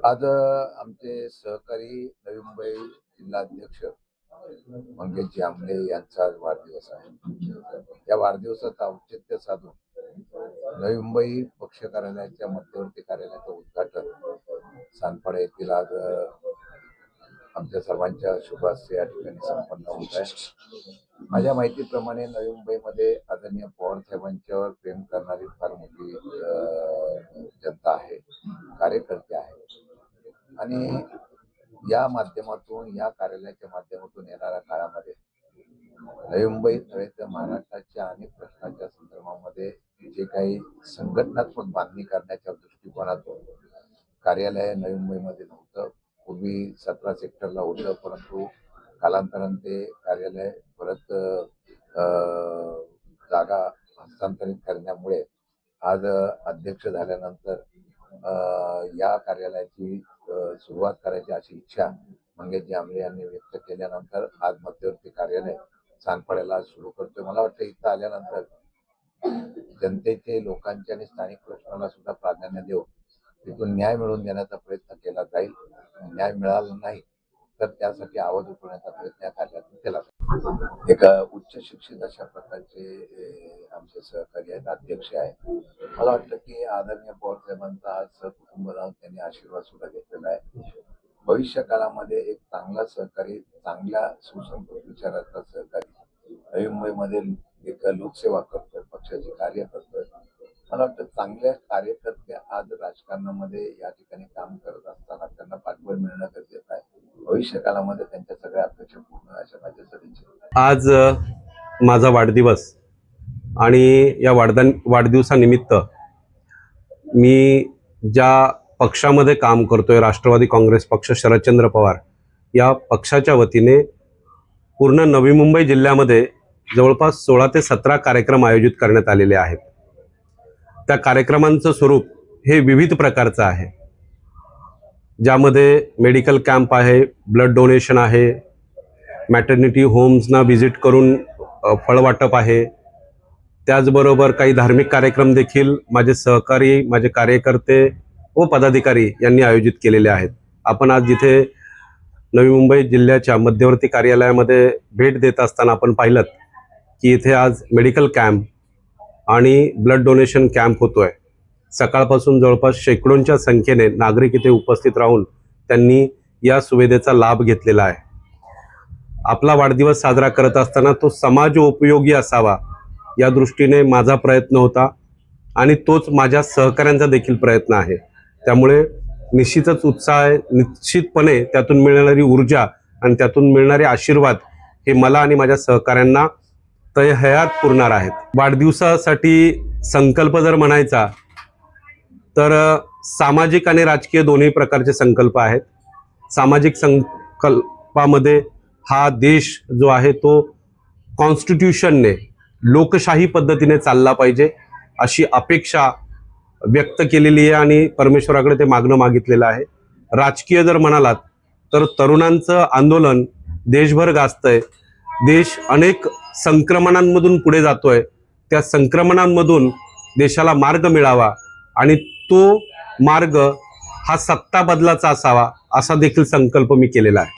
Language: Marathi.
आज आमचे सहकारी नवी मुंबई जिल्हाध्यक्ष मंगेशजी आमले यांचा आज वाढदिवस आहे। या वाढदिवसाचं औचित्य साधून नवी मुंबई पक्ष कार्यालयाच्या मध्यवर्ती कार्यालयाचं उद्घाटन सानपाडा येथील आज आमच्या सर्वांच्या शुभास्ते या ठिकाणी संपन्न होत आहे। माझ्या माहितीप्रमाणे नवी मुंबईमध्ये आदरणीय पवार साहेबांच्यावर प्रेम करणारी फार मोठी जनता आहे, कार्यकर्ते आहेत आणि या माध्यमातून, या कार्यालयाच्या माध्यमातून येणाऱ्या काळामध्ये नवी मुंबईत नव्हे तर महाराष्ट्राच्या अनेक प्रश्नांच्या संदर्भामध्ये जे काही संघटनात्मक बांधणी करण्याच्या दृष्टिकोनातून कार्यालय नवी मुंबईमध्ये नव्हतं। पूर्वी 17 सेक्टरला होतं, परंतु कालांतराने ते कार्यालय परत जागा हस्तांतरित करण्यामुळे आज अध्यक्ष झाल्यानंतर या कार्यालयाची सुरुवात करायची अशी इच्छा मंगेशजी आमले यांनी व्यक्त केल्यानंतर आज मध्यवर्ती कार्यालय सानपाड्याला सुरू करतोय। मला वाटतं इथं आल्यानंतर जनतेचे, लोकांचे आणि स्थानिक प्रश्नाला सुद्धा प्राधान्य देऊन तिथून न्याय मिळवून देण्याचा प्रयत्न केला जाईल। न्याय मिळाला नाही तर त्यासाठी आवाज उठवण्याचा प्रयत्न या कार्यालयातून केला जाईल। एक उच्च शिक्षित अशा प्रकारचे आमचे सहकारी आहेत, अध्यक्ष आहेत। मला वाटतं की आदरणीय पवार साहेबांचा आज सहकुटुंब राहून त्यांनी आशीर्वाद सुद्धा घेतलेला आहे। भविष्य काळामध्ये एक चांगला सहकारी, चांगल्या सुसंस्कृत विचाराचा सहकारी नवी मुंबईमध्ये एक लोकसेवा करतोय, पक्षाचे कार्य करतोय। मला वाटतं चांगल्या कार्यकर्ते आज राजकारणामध्ये या ठिकाणी काम करत असताना त्यांना पाठबळ मिळणं गरजेचं आहे। भविष्य काळामध्ये त्यांच्या सगळ्या अपेक्षा पूर्ण अशा माझ्या सदिच्छा। आज माझा वाढदिवस आणि या वाढदिवसानिमित्त मी ज्या पक्षामध्ये काम करतोय, राष्ट्रवादी काँग्रेस पक्ष, शरदचंद्र पवार या पक्षाच्या वतीने पूर्ण नवी मुंबई जिल्ह्यामध्ये जवळपास 16 ते 17 कार्यक्रम आयोजित करण्यात आलेले आहेत। त्या कार्यक्रमांचं स्वरूप हे विविध प्रकारचं आहे, ज्यामध्ये मेडिकल कॅम्प आहे, ब्लड डोनेशन आहे, मॅटर्निटी होम्सना व्हिजिट करून फळवाटप आहे, त्याचबरोबर काही धार्मिक कार्यक्रम देखील माझे सहकारी, माझे कार्यकर्ते व पदाधिकारी यांनी आयोजित केलेले आहेत। आपण आज जिथे नवी मुंबई जिल्ह्याच्या मध्यवर्ती कार्यालयामध्ये भेट देत असताना आपण पाहिलं की इथे आज मेडिकल कॅम्प आणि ब्लड डोनेशन कॅम्प होतोय। सकाळपासून जवळपास शेकडोंच्या संख्येने नागरिक इथे उपस्थित राहून त्यांनी या सुविधेचा लाभ घेतलेला आहे। आपला वाढदिवस साजरा करत असताना तो समाजोपयोगी असावा या दृष्टीने माझा प्रयत्न होता आणि तोच माझ्या सहकाऱ्यांचा देखील प्रयत्न आहे। त्यामुळे निश्चितच उत्साह आहे, निश्चितपणे त्यातून मिळणारी ऊर्जा आणि त्यातून मिळणारे आशीर्वाद हे मला आणि माझ्या सहकाऱ्यांना तळहयात पुरणार आहेत। वाढदिवसासाठी संकल्प जर म्हणायचा तर सामाजिक आणि राजकीय दोन्ही प्रकारचे संकल्प आहेत। सामाजिक संकल्पामध्ये हा देश जो आहे तो कॉन्स्टिट्यूशनने, लोकशाही पद्धतीने चालला पाहिजे अशी अपेक्षा व्यक्त केलेली आहे आणि परमेश्वराकडे ते मागणं मागितलेलं आहे। राजकीय जर म्हणालात तर तरुणांचं आंदोलन देशभर गाजतंय, देश अनेक संक्रमणांमधून पुढे जातोय, त्या संक्रमणांमधून देशाला मार्ग मिळावा आणि तो मार्ग हा सत्ता बदलाचा असावा असा देखील संकल्प मी केलेला आहे।